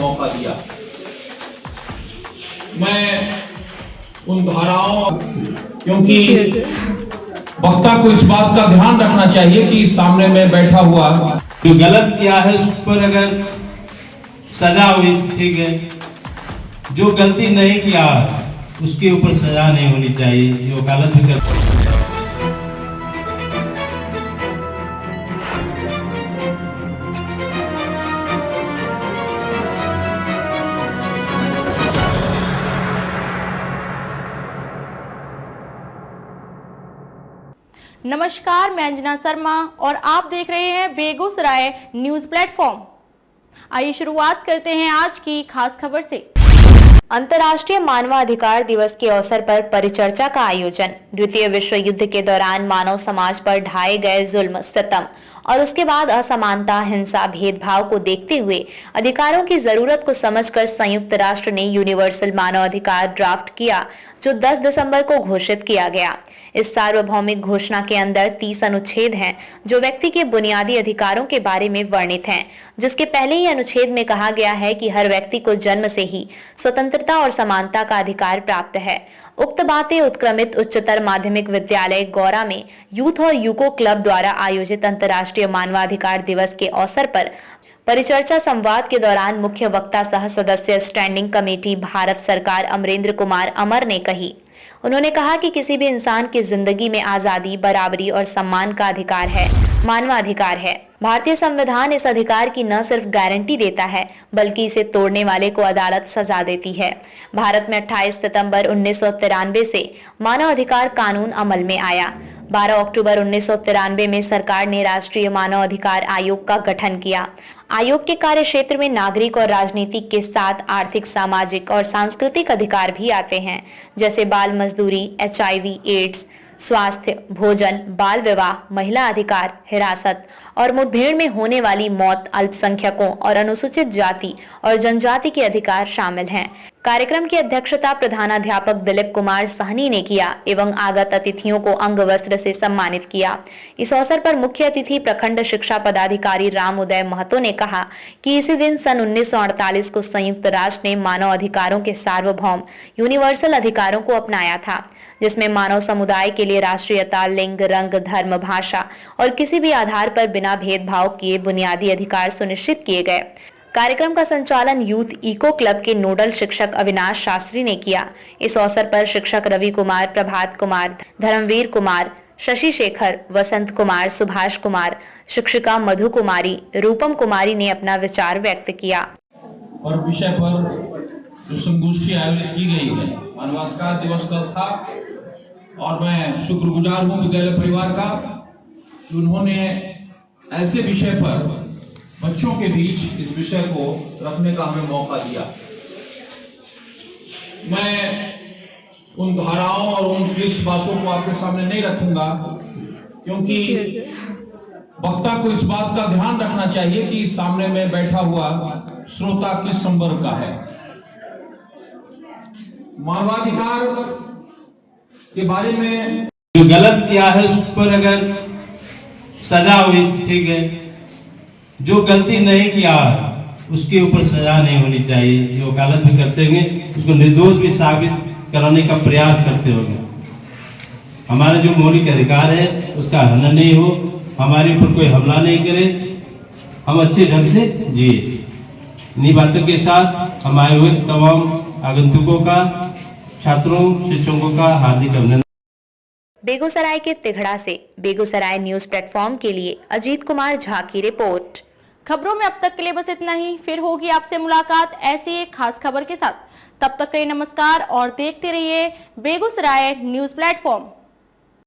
मौका दिया। मैं उन धाराओं, क्योंकि वक्ता को इस बात का ध्यान रखना चाहिए कि सामने में बैठा हुआ जो गलत किया है उस पर अगर सजा हुई ठीक है, जो गलती नहीं किया उसके ऊपर सजा नहीं होनी चाहिए, जो गलत भी कर। नमस्कार, मैं अंजना शर्मा और आप देख रहे हैं बेगूसराय न्यूज प्लेटफॉर्म। आइए शुरुआत करते हैं आज की खास खबर से। अंतर्राष्ट्रीय मानवाधिकार दिवस के अवसर पर परिचर्चा का आयोजन। द्वितीय विश्व युद्ध के दौरान मानव समाज पर ढाए गए जुल्म, सितम और उसके बाद असमानता, हिंसा, भेदभाव को देखते हुए अधिकारों की जरूरत को समझकर संयुक्त राष्ट्र ने यूनिवर्सल मानवाधिकार ड्राफ्ट किया, जो 10 दिसंबर को घोषित किया गया। इस सार्वभौमिक घोषणा के अंदर 30 अनुच्छेद हैं, जो व्यक्ति के बुनियादी अधिकारों के बारे में वर्णित हैं, जिसके पहले ही अनुच्छेद में कहा गया है कि हर व्यक्ति को जन्म से ही स्वतंत्रता और समानता का अधिकार प्राप्त है। उक्त बातें उत्क्रमित उच्चतर माध्यमिक विद्यालय गौरा में यूथ और यूको क्लब द्वारा आयोजित अंतर्राष्ट्रीय मानवाधिकार दिवस के अवसर पर परिचर्चा संवाद के दौरान मुख्य वक्ता सह सदस्य स्टैंडिंग कमेटी भारत सरकार अमरेंद्र कुमार अमर ने कही। उन्होंने कहा कि किसी भी इंसान की जिंदगी में आजादी, बराबरी और सम्मान का अधिकार है, मानवाधिकार है। भारतीय संविधान इस अधिकार की न सिर्फ गारंटी देता है, बल्कि इसे तोड़ने वाले को अदालत सजा देती है। भारत में 28 सितंबर 1993 से मानव अधिकार कानून अमल में आया। 12 अक्टूबर 1993 में सरकार ने राष्ट्रीय मानव अधिकार आयोग का गठन किया। आयोग के कार्य क्षेत्र में नागरिक और राजनीतिक के साथ आर्थिक, सामाजिक और सांस्कृतिक अधिकार भी आते हैं, जैसे बाल मजदूरी, HIV, एड्स, स्वास्थ्य, भोजन, बाल विवाह, महिला अधिकार, हिरासत और मुठभेड़ में होने वाली मौत, अल्पसंख्यकों और अनुसूचित जाति और जनजाति के अधिकार शामिल हैं। कार्यक्रम की अध्यक्षता प्रधानाध्यापक दिलीप कुमार सहनी ने किया एवं आगत अतिथियों को अंग वस्त्र से सम्मानित किया। इस अवसर पर मुख्य अतिथि प्रखंड शिक्षा पदाधिकारी राम उदय महतो ने कहा कि इसी दिन सन 1948 को संयुक्त राष्ट्र ने मानव अधिकारों के सार्वभौम यूनिवर्सल अधिकारों को अपनाया था, जिसमें मानव समुदाय के लिए राष्ट्रीयता, लिंग, रंग, धर्म, भाषा और किसी भी आधार पर बिना भेदभाव किए बुनियादी अधिकार सुनिश्चित किए गए। कार्यक्रम का संचालन यूथ इको क्लब के नोडल शिक्षक अविनाश शास्त्री ने किया। इस अवसर पर शिक्षक रवि कुमार, प्रभात कुमार, धर्मवीर कुमार, शशि शेखर, वसंत कुमार, सुभाष कुमार, शिक्षिका मधु कुमारी, रूपम कुमारी ने अपना विचार व्यक्त किया। और विषय पर जो संगोष्ठी आयोजित की गई है, मानवाधिकार दिवस का था और मैं शुक्रगुजार हूँ विद्यालय परिवार का कि उन्होंने ऐसे विषय पर बच्चों के बीच इस विषय को रखने का हमें मौका दिया। मैं उन धाराओं और उन क्लिष्ट बातों को आपके सामने नहीं रखूंगा, क्योंकि वक्ता को इस बात का ध्यान रखना चाहिए कि सामने में बैठा हुआ श्रोता किस संवर्ग का है। मानवाधिकार के बारे में जो गलत किया है उस पर अगर सजा हुई ठीक है, जो गलती नहीं किया उसके ऊपर सजा नहीं होनी चाहिए, जो गलत भी करते होंगे उसको निर्दोष भी साबित कराने का प्रयास करते होंगे। हमारे जो मौलिक अधिकार है उसका हनन नहीं हो, हमारे ऊपर कोई हमला नहीं करे, हम अच्छे ढंग से जिए। इन्हीं बातों के साथ हम आए हुए तमाम आगंतुकों का, छात्रों, शिक्षकों का हार्दिक अभिनंदन। बेगूसराय के तिघड़ा से बेगूसराय न्यूज प्लेटफॉर्म के लिए अजीत कुमार झा की रिपोर्ट। खबरों में अब तक के लिए बस इतना ही। फिर होगी आपसे मुलाकात ऐसी एक खास खबर के साथ। तब तक के लिए नमस्कार और देखते रहिए बेगूसराय न्यूज प्लेटफॉर्म।